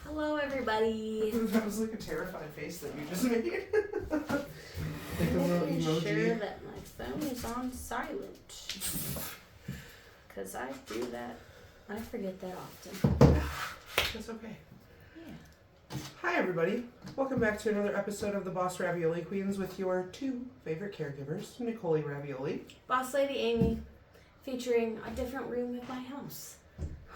Hello, everybody. That was like a terrified face that you just made. Like a little Making emoji. sure that my phone is on silent. Because I do that. I forget that often. That's okay. Yeah. Hi, everybody. Welcome back to another episode of the Boss Ravioli Queens with your two favorite caregivers, Nicole Ravioli. Boss Lady Amy, featuring a different room in my house.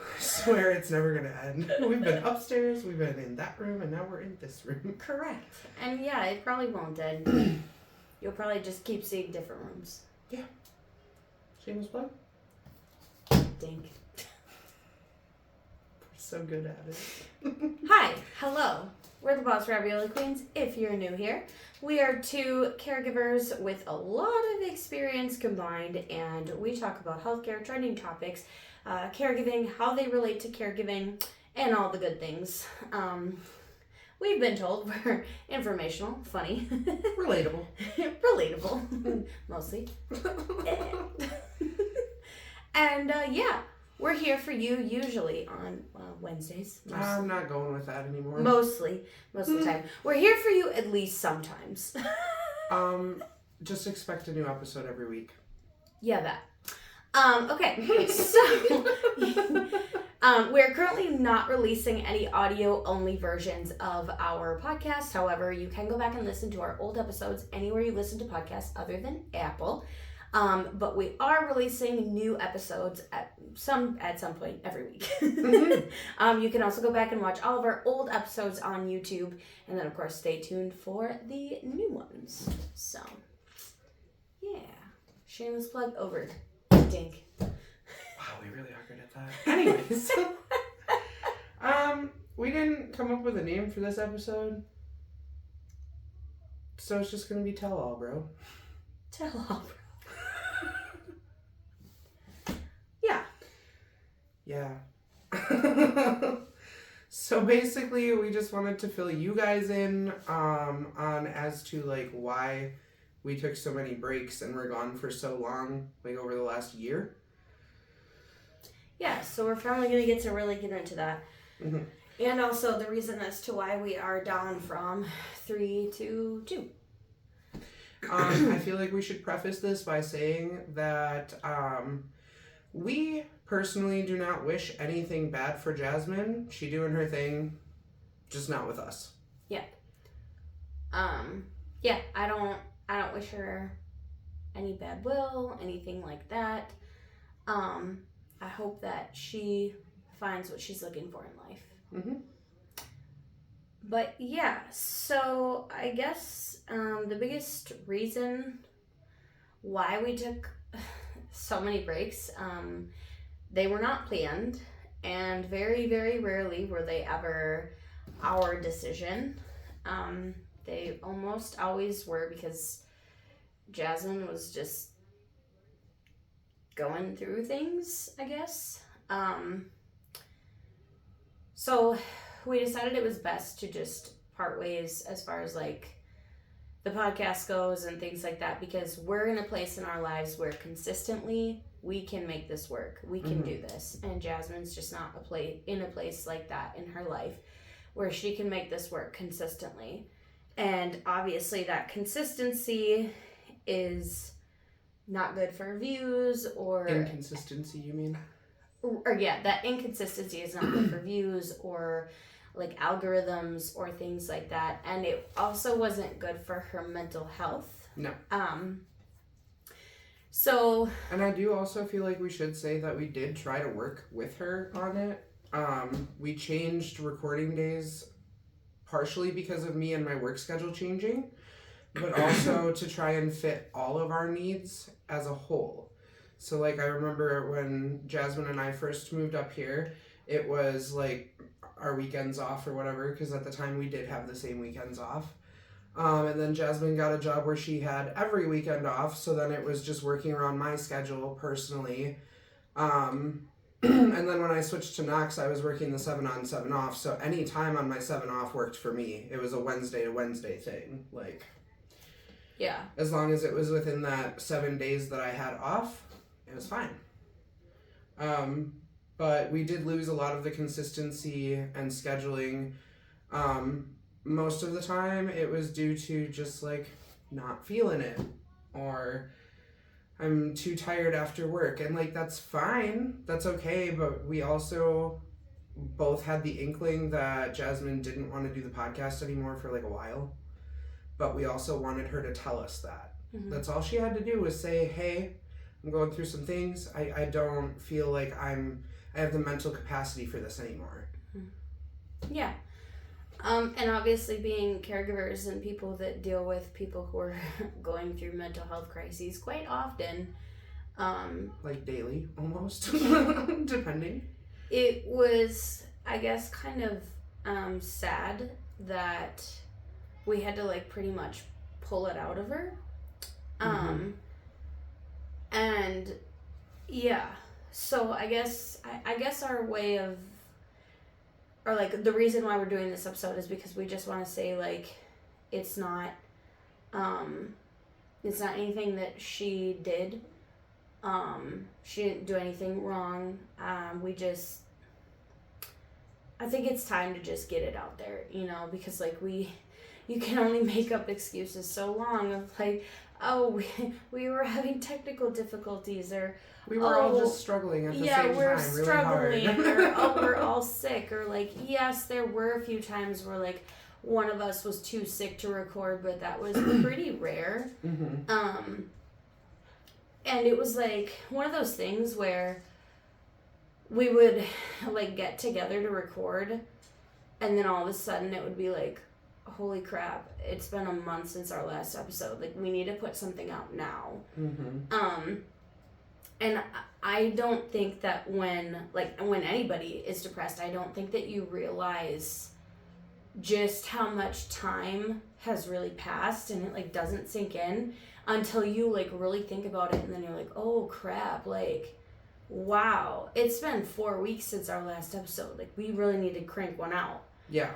I swear it's never going to end. We've been upstairs, we've been in that room, and now we're in this room. Correct. And yeah, it probably won't end. You'll probably just keep seeing different rooms. Yeah. Shameless plug. Dink. We're so good at it. Hi, hello. We're the Boss Ravioli Queens. If you're new here, we are two caregivers with a lot of experience combined, and we talk about healthcare, trending topics, caregiving, how they relate to caregiving, and all the good things. We've been told we're informational, funny, Relatable. relatable, mostly. And yeah, we're here for you usually on Wednesdays. I'm not going with that anymore. Most of the time. We're here for you at least sometimes. Just expect a new episode every week. Yeah, that. Okay, so we're currently not releasing any audio-only versions of our podcast. However, you can go back and listen to our old episodes anywhere you listen to podcasts other than Apple. But we are releasing new episodes at some point every week. You can also go back and watch all of our old episodes on YouTube, and then of course stay tuned for the new ones. So, yeah, shameless plug over. Dink. Wow, we really are good at that. Anyways, we didn't come up with a name for this episode, so it's just gonna be Tell All, bro. Tell all, bro. Yeah. Yeah. So basically, we just wanted to fill you guys in on as to like why we took so many breaks and we're gone for so long, like over the last year. Yeah, so we're finally going to get to really get into that. Mm-hmm. And also the reason as to why we are down from 3 to 2. I feel like we should preface this by saying that we personally do not wish anything bad for Jasmine. She doing her thing, just not with us. Yeah. Yeah, I don't wish her any bad will, anything like that. I hope that she finds what she's looking for in life. Mm-hmm. But yeah, so I guess the biggest reason why we took so many breaks, they were not planned, and very, very rarely were they ever our decision. They almost always were because Jasmine was just going through things, I guess. So we decided it was best to just part ways as far as like the podcast goes and things like that, because we're in a place in our lives where consistently we can make this work. We can do this. And Jasmine's just not in a place like that in her life where she can make this work consistently. And obviously that consistency is not good for views or... Inconsistency, you mean? Or yeah, that inconsistency is not good for views or like algorithms or things like that. And it also wasn't good for her mental health. No. So... And I do also feel like we should say that we did try to work with her on it. We changed recording days partially because of me and my work schedule changing, but also to try and fit all of our needs as a whole. So like I remember when Jasmine and I first moved up here, it was like our weekends off or whatever, because at the time we did have the same weekends off. And then Jasmine got a job where she had every weekend off, so then it was just working around my schedule personally. And then when I switched to Knox, I was working the 7 on 7 off, so any time on my 7 off worked for me. It was a Wednesday to Wednesday thing, like... Yeah. As long as it was within that 7 days that I had off, it was fine. but we did lose a lot of the consistency and scheduling. Most of the time it was due to just like not feeling it, or I'm too tired after work, and like that's fine, that's okay, but we also both had the inkling that Jasmine didn't want to do the podcast anymore for like a while, but we also wanted her to tell us that. That's all she had to do was say, hey, I'm going through some things, I don't feel like I have the mental capacity for this anymore. Yeah. And obviously being caregivers and people that deal with people who are going through mental health crises quite often. Like daily, almost, depending. It was, I guess, kind of sad that we had to like pretty much pull it out of her. And yeah, so I guess our way of, or like the reason why we're doing this episode is because we just want to say like it's not anything that she did. She didn't do anything wrong. I think it's time to just get it out there, you know, because like you can only make up excuses so long of like, oh, we were having technical difficulties, or we were all just struggling at the same time, really hard. Yeah, we're struggling, or oh, we're all sick, or like, yes, there were a few times where like one of us was too sick to record, but that was pretty rare. And it was like one of those things where we would like get together to record, and then all of a sudden it would be like, holy crap, it's been a month since our last episode, like we need to put something out now. And I don't think that when anybody is depressed, I don't think that you realize just how much time has really passed, and it like doesn't sink in until you like really think about it, and then you're like, oh crap, like wow, it's been 4 weeks since our last episode, like we really need to crank one out. Yeah.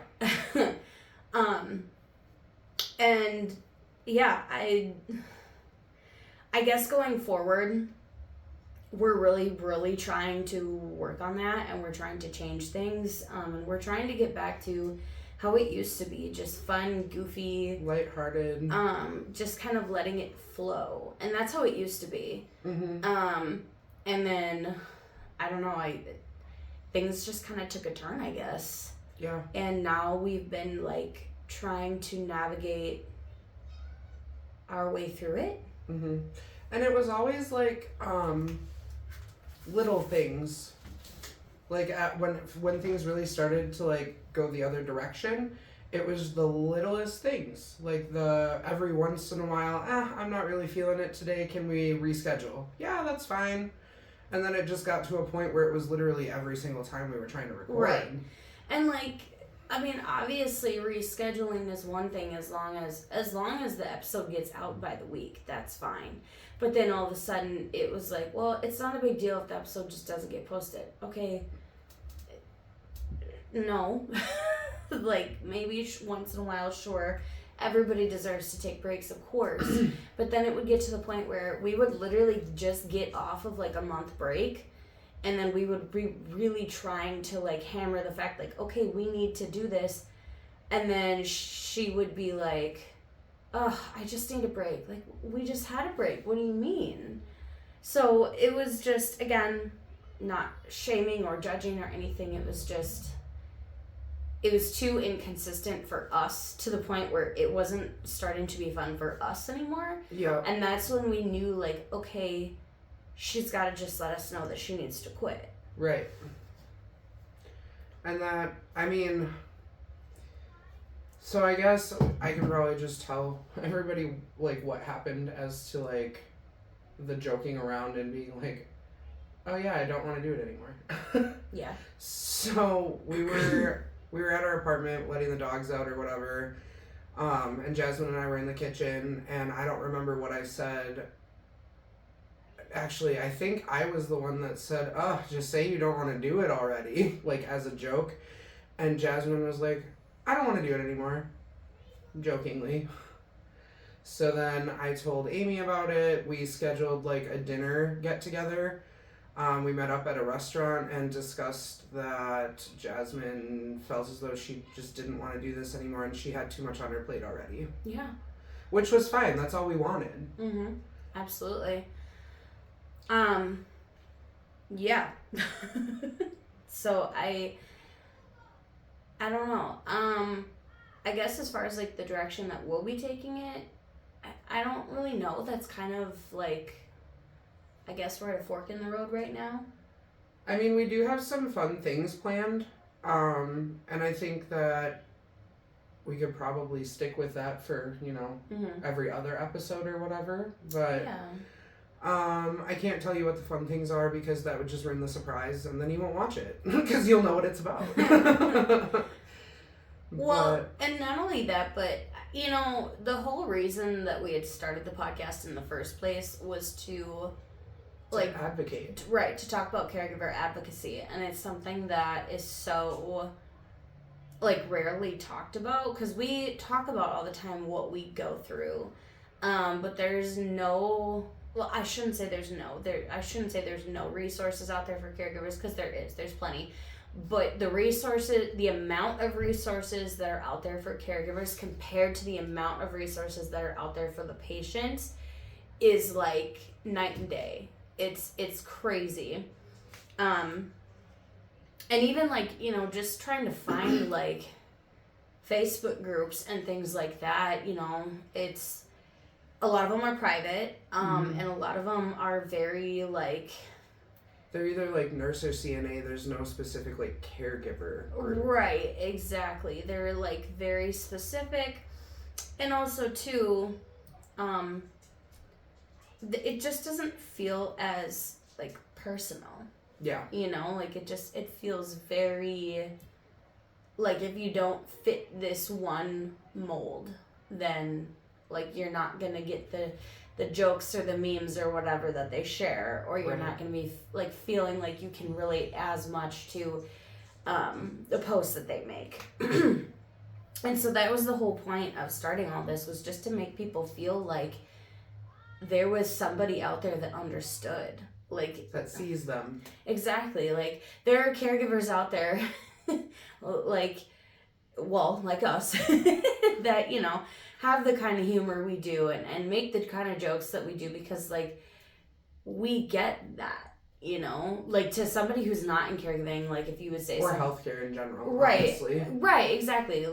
And yeah, I guess going forward, we're really trying to work on that, and we're trying to change things, and we're trying to get back to how it used to be, just fun, goofy, lighthearted, just kind of letting it flow, and that's how it used to be. And then I don't know, things just kind of took a turn, I guess. Yeah. And now we've been like trying to navigate our way through it. And it was always like little things, like when things really started to like go the other direction, it was the littlest things, like the every once in a while, I'm not really feeling it today, can we reschedule? Yeah, that's fine. And then it just got to a point where it was literally every single time we were trying to record. Right. And like, I mean, obviously rescheduling is one thing as long as the episode gets out by the week, that's fine. But then all of a sudden it was like, well, it's not a big deal if the episode just doesn't get posted. Okay. No. Like maybe once in a while, sure. Everybody deserves to take breaks, of course. But then it would get to the point where we would literally just get off of like a month break, and then we would be really trying to like hammer the fact like, okay, we need to do this. And then she would be like, oh, I just need a break. Like, we just had a break. What do you mean? So it was just, again, not shaming or judging or anything. It was too inconsistent for us to the point where it wasn't starting to be fun for us anymore. Yeah. And that's when we knew, like, okay, she's got to just let us know that she needs to quit. Right. And that, I mean, so I guess I can probably just tell everybody, like, what happened as to, like, the joking around and being like, oh yeah, I don't want to do it anymore. Yeah. So we were at our apartment letting the dogs out or whatever, and Jasmine and I were in the kitchen, and I don't remember what I said. Actually, I think I was the one that said, oh, just say you don't want to do it already, like as a joke. And Jasmine was like, I don't want to do it anymore, jokingly. So then I told Amy about it. We scheduled like a dinner get together. We met up at a restaurant and discussed that Jasmine felt as though she just didn't want to do this anymore and she had too much on her plate already. Yeah. Which was fine. That's all we wanted. Mm-hmm. Absolutely. Yeah. So I don't know. I guess as far as like the direction that we'll be taking it, I don't really know. That's kind of like, I guess we're at a fork in the road right now. I mean, we do have some fun things planned. And I think that we could probably stick with that for, every other episode or whatever. But Yeah. I can't tell you what the fun things are because that would just ruin the surprise and then you won't watch it because you'll know what it's about. Well, and not only that, but the whole reason that we had started the podcast in the first place was to advocate. Right, to talk about caregiver advocacy, and it's something that is so rarely talked about because we talk about all the time what we go through, but there's no. Well, I shouldn't say there's no resources out there for caregivers because there's plenty, but the amount of resources that are out there for caregivers compared to the amount of resources that are out there for the patients is like night and day. It's crazy. And even just trying to find Facebook groups and things like that, it's a lot of them are private, and a lot of them are very they're either nurse or CNA. There's no specific caregiver. Right, exactly. They're very specific, and also too, it just doesn't feel as personal. Yeah. It feels very if you don't fit this one mold, then you're not gonna get the jokes or the memes or whatever that they share, or you're not gonna be feeling like you can relate as much to the posts that they make. And so that was the whole point of starting all this, was just to make people feel like there was somebody out there that understood, that sees them. Exactly. There are caregivers out there like us that have the kind of humor we do and make the kind of jokes that we do because we get that, to somebody who's not in caregiving, if you would say or healthcare in general, right, honestly. Right, exactly.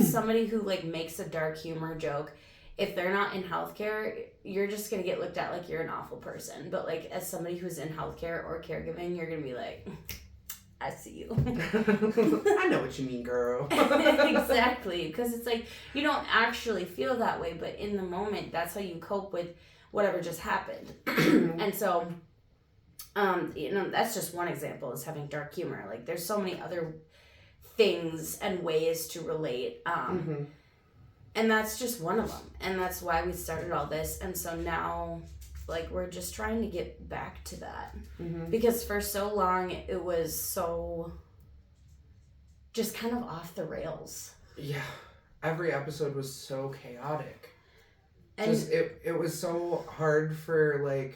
Somebody who makes a dark humor joke, if they're not in healthcare, you're just gonna get looked at like you're an awful person. But as somebody who's in healthcare or caregiving, you're gonna be like, I see you. I know what you mean, girl. Exactly, because it's you don't actually feel that way, but in the moment, that's how you cope with whatever just happened. And so, that's just one example, is having dark humor. There's so many other things and ways to relate. And that's just one of them. And that's why we started all this. And so now, we're just trying to get back to that. Because for so long, it was so just kind of off the rails. Yeah. Every episode was so chaotic. And it was so hard for,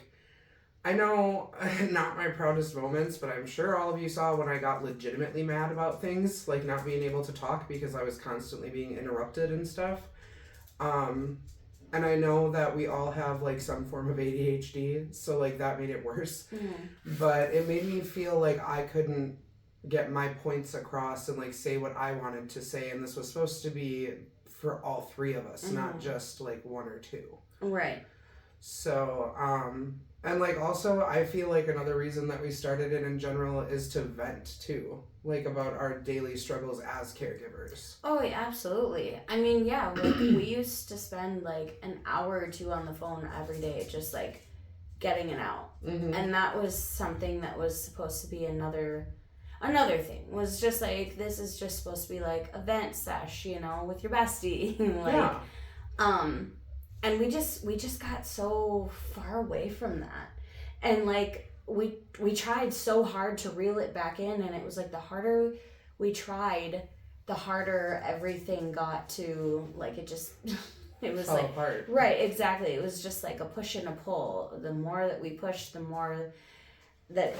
I know, not my proudest moments, but I'm sure all of you saw when I got legitimately mad about things, not being able to talk because I was constantly being interrupted and stuff. And I know that we all have some form of ADHD, so that made it worse. But it made me feel like I couldn't get my points across and like say what I wanted to say, and this was supposed to be for all three of us, not just like one or two. Right. So, and like also I feel like another reason that we started it in general is to vent too, like about our daily struggles as caregivers. Oh, yeah, absolutely. I mean, yeah, like we used to spend like an hour or two on the phone every day, just like getting it out. And that was something that was supposed to be another thing, was just like, this is just supposed to be like a vent sesh, you know, with your bestie. Like, yeah. And we just got so far away from that. And like we tried so hard to reel it back in, and it was like the harder we tried, the harder everything got to, like it just it was like apart. Right, exactly. It was just like a push and a pull. The more that we pushed, the more that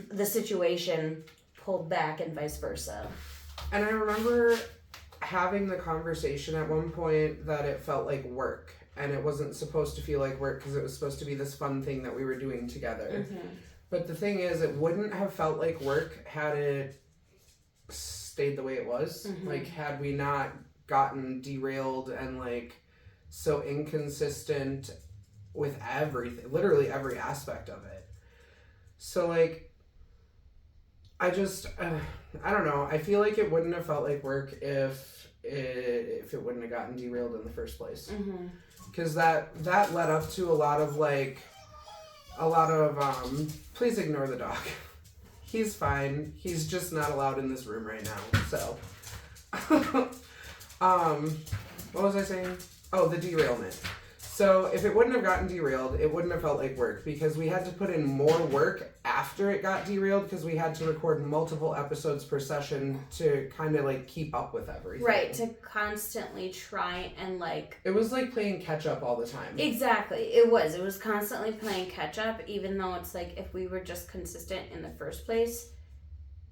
the situation pulled back and vice versa. And I remember having the conversation at one point that it felt like work, and it wasn't supposed to feel like work because it was supposed to be this fun thing that we were doing together. Mm-hmm. But the thing is, it wouldn't have felt like work had it stayed the way it was. Mm-hmm. Like, had we not gotten derailed and like so inconsistent with everything, literally every aspect of it. So like, I don't know. I feel like it wouldn't have felt like work if it wouldn't have gotten derailed in the first place. Because that led up to a lot of please ignore the dog. He's fine. He's just not allowed in this room right now. So, what was I saying? Oh, the derailment. So if it wouldn't have gotten derailed, it wouldn't have felt like work because we had to put in more work after it got derailed because we had to record multiple episodes per session to kind of like keep up with everything. Right, to constantly try and like... It was like playing catch up all the time. Exactly, it was constantly playing catch up, even though it's like if we were just consistent in the first place,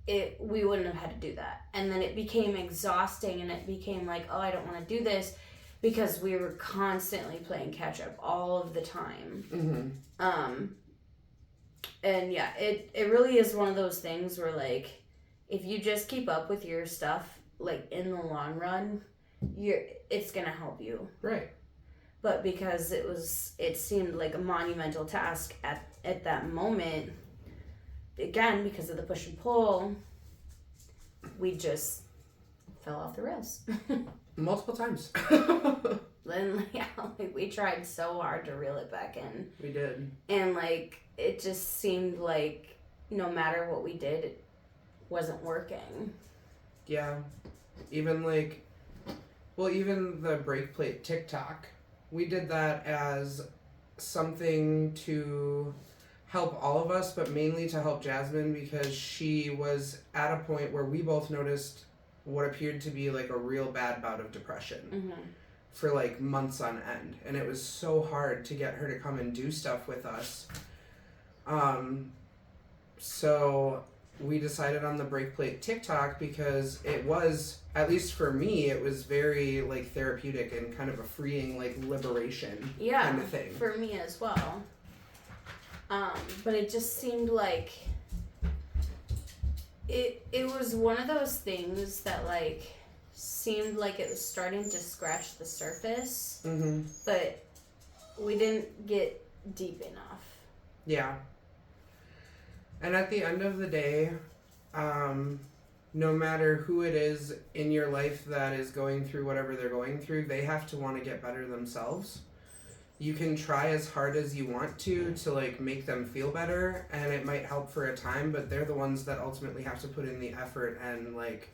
we wouldn't have had to do that. And then it became exhausting and it became like, oh, I don't want to do this. Because we were constantly playing catch up all of the time. And yeah, it really is one of those things where like, if you just keep up with your stuff, like in the long run, it's gonna help you. Right. But because it seemed like a monumental task at that moment, again, because of the push and pull, we just fell off the rails. Multiple times. Then we tried so hard to reel it back in. We did. And like it just seemed like no matter what we did, it wasn't working. Yeah. Even even the break plate TikTok, we did that as something to help all of us, but mainly to help Jasmine because she was at a point where we both noticed what appeared to be like a real bad bout of depression for like months on end, and it was so hard to get her to come and do stuff with us. So we decided on the break plate TikTok because it was, at least for me, it was very like therapeutic and kind of a freeing like liberation kind of thing. For me as well. But it just seemed like it was one of those things that like seemed like it was starting to scratch the surface, but we didn't get deep enough. Yeah. And at the end of the day, no matter who it is in your life that is going through whatever they're going through, they have to want to get better themselves. You can try as hard as you want to like make them feel better, and it might help for a time, but they're the ones that ultimately have to put in the effort and like,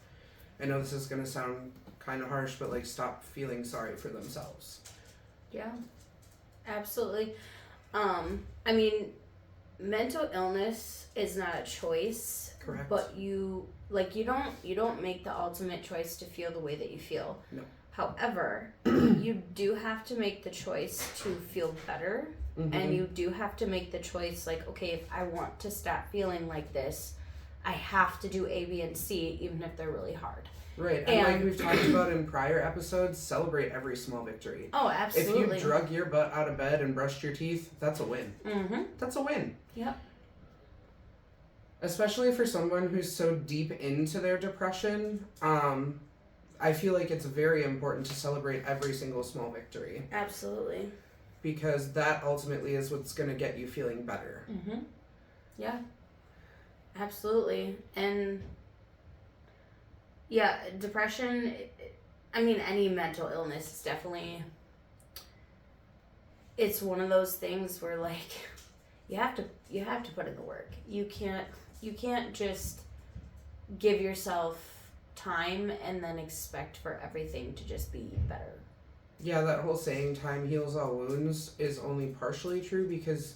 I know this is going to sound kind of harsh, but like stop feeling sorry for themselves. Yeah. Absolutely. I mean, mental illness is not a choice. Correct. But you don't make the ultimate choice to feel the way that you feel. No. However, you do have to make the choice to feel better, and you do have to make the choice like, okay, if I want to stop feeling like this, I have to do A, B, and C, even if they're really hard. Right, and like we've talked about in prior episodes, celebrate every small victory. Oh, absolutely. If you drug your butt out of bed and brushed your teeth, that's a win. That's a win. Yep. Especially for someone who's so deep into their depression, I feel like it's very important to celebrate every single small victory. Absolutely. Because that ultimately is what's going to get you feeling better. Yeah. Absolutely. And yeah, depression, I mean, any mental illness is definitely, it's one of those things where like you have to put in the work. You can't just give yourself time and then expect for everything to just be better. Yeah, that whole saying time heals all wounds is only partially true because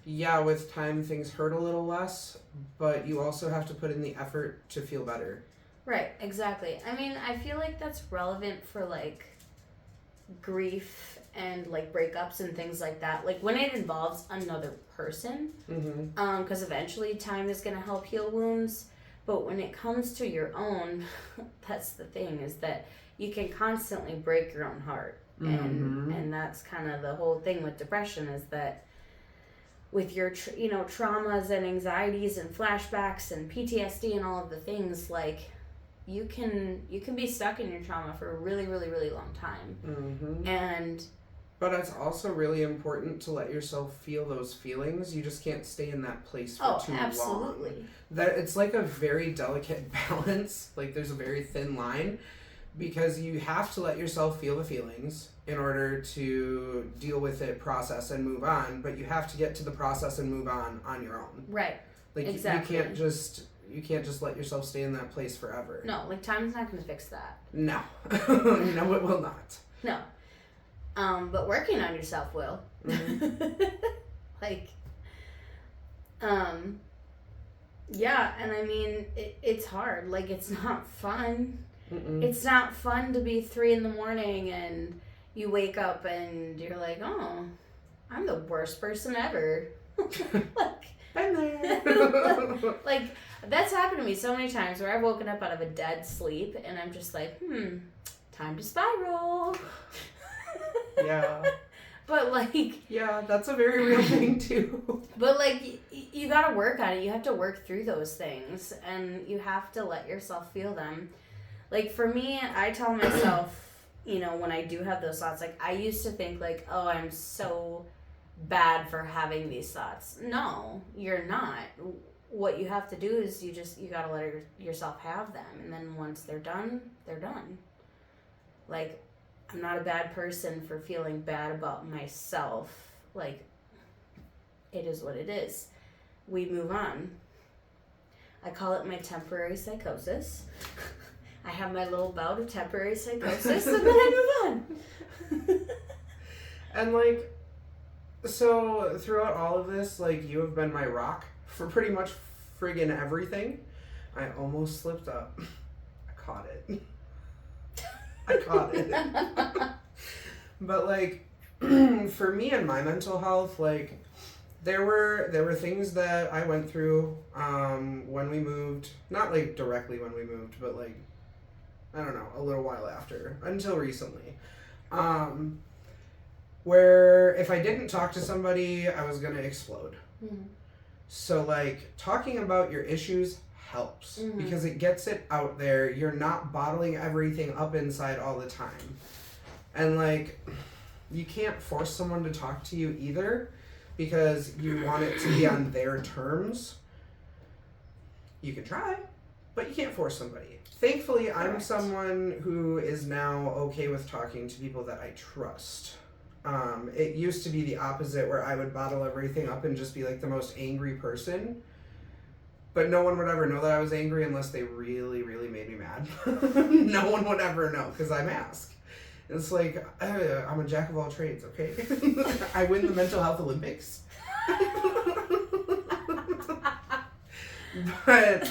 yeah, with time things hurt a little less, but you also have to put in the effort to feel better. Right, exactly. I mean, I feel like that's relevant for like grief and like breakups and things like that, like when it involves another person, because eventually time is going to help heal wounds. But when it comes to your own, that's the thing, is that you can constantly break your own heart. And that's kind of the whole thing with depression, is that with your traumas and anxieties and flashbacks and PTSD and all of the things, like you can be stuck in your trauma for a really, really, really long time. But it's also really important to let yourself feel those feelings. You just can't stay in that place for too long. That it's like a very delicate balance. Like there's a very thin line, because you have to let yourself feel the feelings in order to deal with it, process, and move on. But you have to get to the process and move on your own. Right. Like exactly. You can't just let yourself stay in that place forever. No, like time's not going to fix that. No. No, it will not. No. But working on yourself will. Yeah, and I mean, it's hard. Like, it's not fun. It's not fun to be 3 a.m. and you wake up and you're like, oh, I'm the worst person ever. Like, I'm there. Like, that's happened to me so many times where I've woken up out of a dead sleep and I'm just like, time to spiral. Yeah. But like... Yeah, that's a very real thing too. But like, you gotta work on it. You have to work through those things and you have to let yourself feel them. Like for me, I tell myself, when I do have those thoughts, like I used to think like, oh, I'm so bad for having these thoughts. No, you're not. What you have to do is you gotta let yourself have them. And then once they're done, they're done. Like, I'm not a bad person for feeling bad about myself. Like, it is what it is. We move on. I call it my temporary psychosis. I have my little bout of temporary psychosis and then I move on. And like, so throughout all of this, like, you have been my rock for pretty much friggin' everything. I almost slipped up. I caught it. But like, for me and my mental health, like, there were things that I went through when we moved, not like directly when we moved, but like, I don't know, a little while after, until recently, where if I didn't talk to somebody, I was gonna explode. So like, talking about your issues helps because it gets it out there. You're not bottling everything up inside all the time. And like, you can't force someone to talk to you either because you want it to be on their terms. You can try, but you can't force somebody. Thankfully, I'm someone who is now okay with talking to people that I trust. It used to be the opposite, where I would bottle everything up and just be like the most angry person. But no one would ever know that I was angry unless they really, really made me mad. No one would ever know because I mask. It's like, I'm a jack of all trades, okay? I win the mental health Olympics. But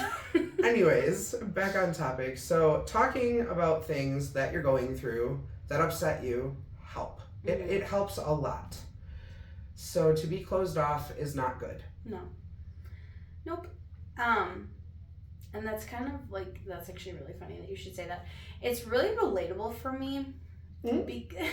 anyways, back on topic. So talking about things that you're going through that upset you help. It helps a lot. So to be closed off is not good. No. Nope. And that's kind of like, that's actually really funny that you should say that. It's really relatable for me because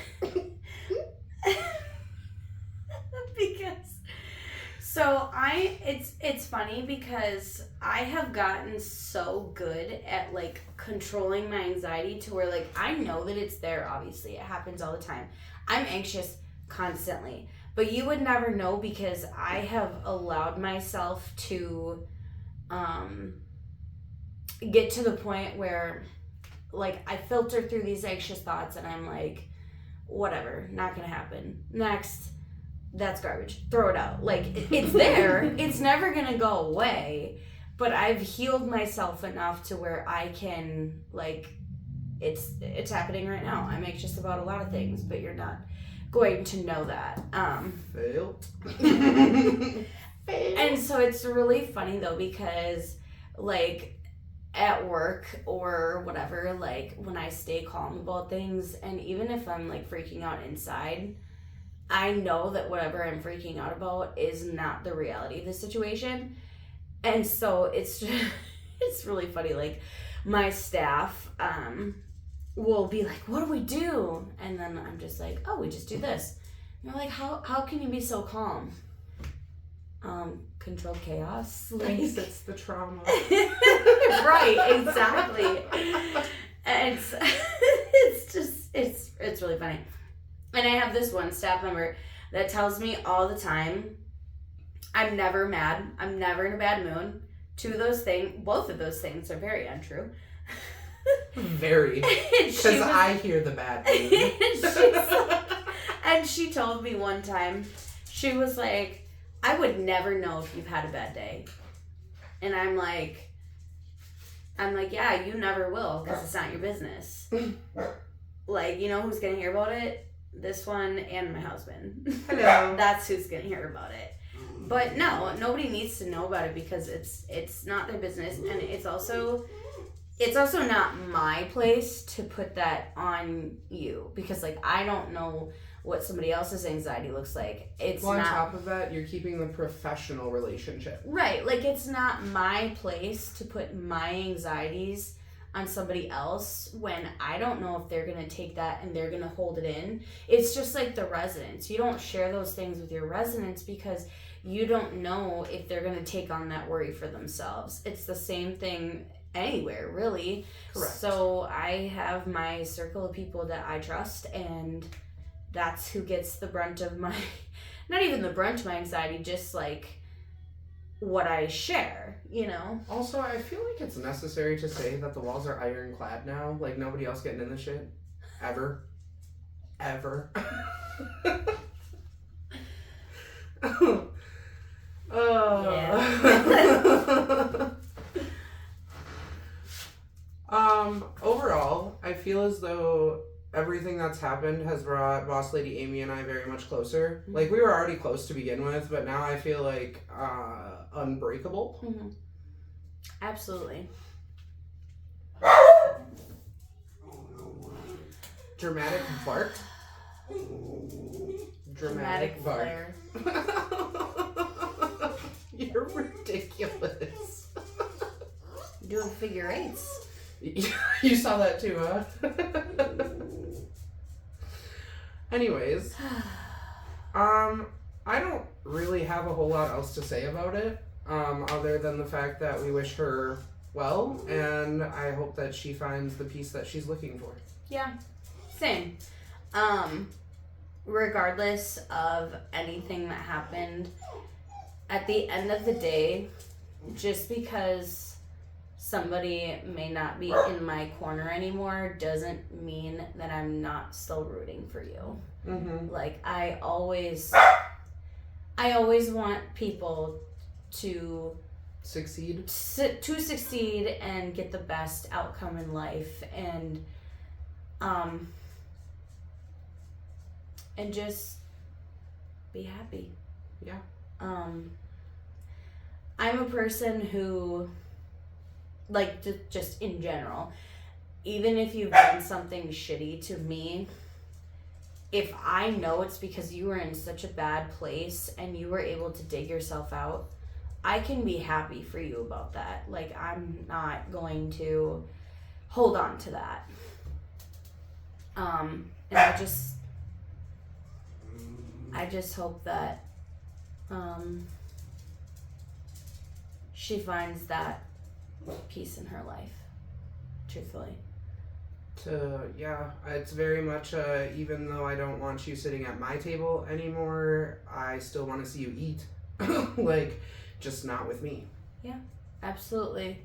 so it's funny because I have gotten so good at like controlling my anxiety to where like I know that it's there. Obviously it happens all the time. I'm anxious constantly, but you would never know because I have allowed myself to get to the point where like I filter through these anxious thoughts and I'm like, whatever, not gonna happen. Next, that's garbage, throw it out. Like it's there, it's never gonna go away, but I've healed myself enough to where I can like, it's happening right now. I'm anxious about a lot of things, but you're not going to know that. Failed. And so it's really funny though because like at work or whatever, like when I stay calm about things, and even if I'm like freaking out inside, I know that whatever I'm freaking out about is not the reality of the situation. And so it's just, it's really funny. Like my staff will be like, "What do we do?" And then I'm just like, "Oh, we just do this." And they're like, how can you be so calm? Control chaos. Like It's the trauma. right, exactly. And it's really funny. And I have this one staff member that tells me all the time, I'm never mad. I'm never in a bad mood. Both of those things are very untrue. Very. Because I hear the bad mood. And she told me one time, she was like, I would never know if you've had a bad day. And I'm like, yeah, you never will, because it's not your business. Like, you know who's going to hear about it? This one and my husband. Hello. That's who's going to hear about it. But no, nobody needs to know about it because it's not their business, and it's also not my place to put that on you, because like I don't know what somebody else's anxiety looks like. On top of that, you're keeping the professional relationship. Right, like it's not my place to put my anxieties on somebody else when I don't know if they're going to take that and they're going to hold it in. It's just like the residents. You don't share those things with your residents because you don't know if they're going to take on that worry for themselves. It's the same thing anywhere, really. Correct. So I have my circle of people that I trust, and that's who gets the brunt of my, not even the brunt of my anxiety, just like what I share, you know? Also, I feel like it's necessary to say that the walls are ironclad now. Like, nobody else getting in the shit. Ever. Ever. Yeah. Overall, I feel as though everything that's happened has brought Boss Lady Amy and I very much closer. Mm-hmm. Like, we were already close to begin with, but now I feel like unbreakable. Mm-hmm. Absolutely. Dramatic bark. Dramatic bark. flare. You're ridiculous. Doing figure eights. You saw that too, huh? Anyways, I don't really have a whole lot else to say about it, other than the fact that we wish her well, and I hope that she finds the peace that she's looking for. Yeah, same. Regardless of anything that happened, at the end of the day, just because somebody may not be in my corner anymore doesn't mean that I'm not still rooting for you. Mm-hmm. Like, I always want people to Succeed. succeed and get the best outcome in life, and just be happy. Yeah. I'm a person who, like, just in general, even if you've done something shitty to me, if I know it's because you were in such a bad place and you were able to dig yourself out, I can be happy for you about that. Like, I'm not going to hold on to that. And I just hope that she finds that peace in her life, truthfully. Yeah, it's very much, even though I don't want you sitting at my table anymore, I still want to see you eat. Like, just not with me. Yeah, absolutely.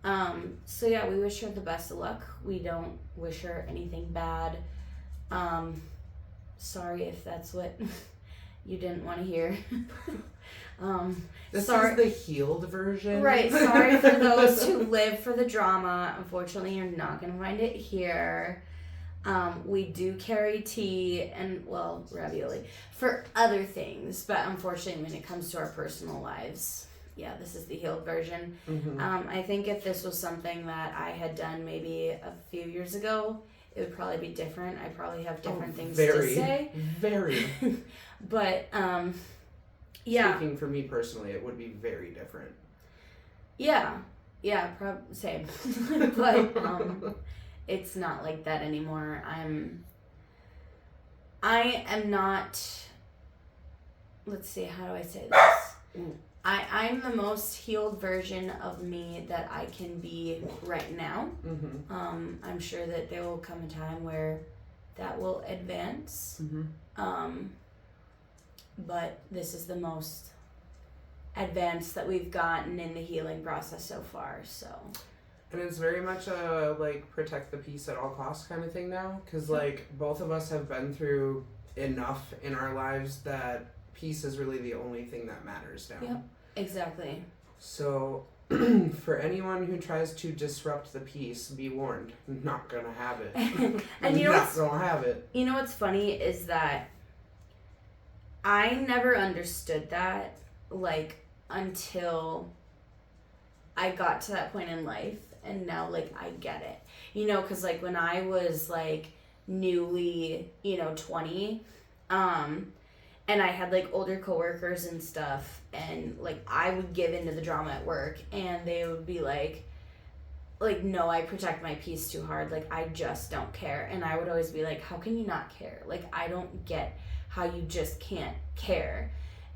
So yeah, we wish her the best of luck. We don't wish her anything bad. Sorry if that's what you didn't want to hear. This sorry. is the healed version. Right, sorry for those who live for the drama. Unfortunately, you're not going to find it here. We do carry tea and, well, ravioli for other things, but unfortunately when it comes to our personal lives, yeah, this is the healed version. Mm-hmm. I think if this was something that I had done maybe a few years ago, it would probably be different. I probably have different things to say. Very. But, yeah. Speaking for me personally, it would be very different. Yeah. Yeah, same. But, it's not like that anymore. I am not, let's see, how do I say this? I'm the most healed version of me that I can be right now. Mm-hmm. I'm sure that there will come a time where that will advance. Mm-hmm. But this is the most advanced that we've gotten in the healing process so far, so. And it's very much a, like, protect the peace at all costs kind of thing now. Because, like, both of us have been through enough in our lives that peace is really the only thing that matters now. Yep, exactly. So, for anyone who tries to disrupt the peace, be warned. Not gonna have it. And you know not gonna have it. You know what's funny is that I never understood that, like, until I got to that point in life. And now, like, I get it. You know, because, like, when I was, like, newly, 20, and I had, like, older coworkers and stuff, and, like, I would give into the drama at work, and they would be like, no, I protect my peace too hard. Like, I just don't care. And I would always be like, how can you not care? Like, I don't get how you just can't care.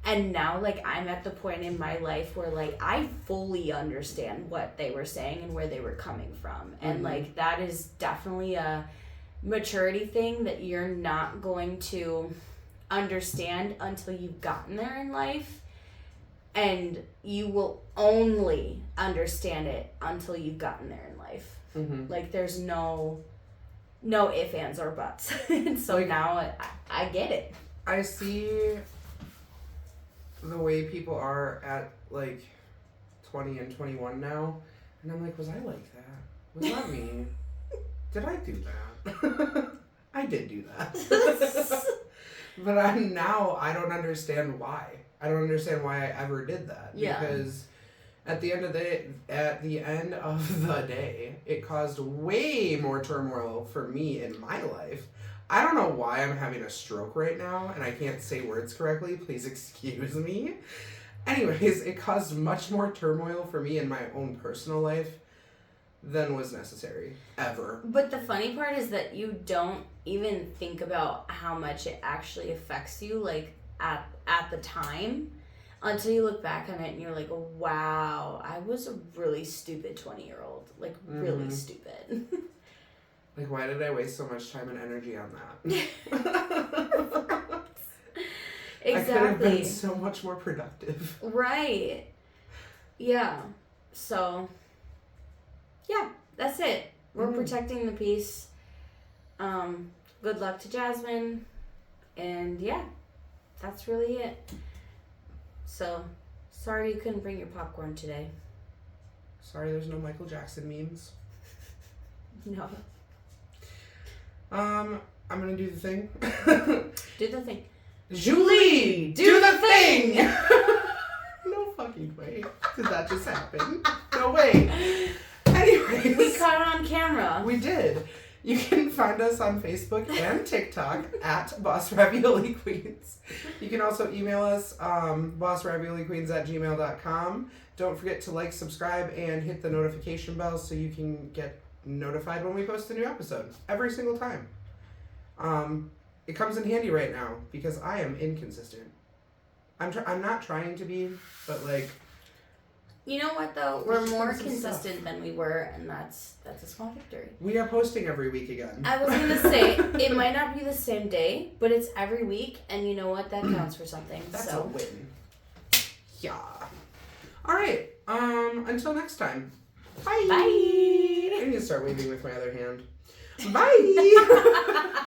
And now, like, I'm at the point in my life where, like, I fully understand what they were saying and where they were coming from. And, like, that is definitely a maturity thing that you're not going to understand until you've gotten there in life. And you will only understand it until you've gotten there in life. Mm-hmm. Like, there's no ifs, ands, or buts. So, like, now I get it. I see the way people are at, like, 20 and 21 now, and I'm like, was I like that? Was that me? Did I do that? I did do that. But I don't understand why. I don't understand why I ever did that. Yeah. Because at the end of the day, it caused way more turmoil for me in my life. I don't know why I'm having a stroke right now and I can't say words correctly. Please excuse me. Anyways, it caused much more turmoil for me in my own personal life than was necessary, ever. But the funny part is that you don't even think about how much it actually affects you, like, at the time, until you look back on it and you're like, wow, I was a really stupid 20-year-old. Like, really stupid. Like, why did I waste so much time and energy on that? Exactly. I could have been so much more productive. Right. Yeah. So, yeah, that's it. We're protecting the peace. Good luck to Jasmine. And yeah, that's really it. So, sorry you couldn't bring your popcorn today. Sorry there's no Michael Jackson memes. No. I'm gonna do the thing. Do the thing. Julie, do the thing! No fucking way. Did that just happen? No way. Anyways. We caught it on camera. We did. You can find us on Facebook and TikTok at Boss Ravioli Queens. You can also email us, bossravioliqueens@gmail.com. Don't forget to like, subscribe, and hit the notification bell so you can get notified when we post a new episode every single time. It comes in handy right now because I am inconsistent. I'm not trying to be, but, like, you know what though? We're more consistent than we were, and that's a small victory. We are posting every week again. I was gonna say it might not be the same day, but it's every week, and you know what? That counts for something. That's a win. Yeah. All right. Until next time. Bye. Bye. I need to start waving with my other hand. Bye.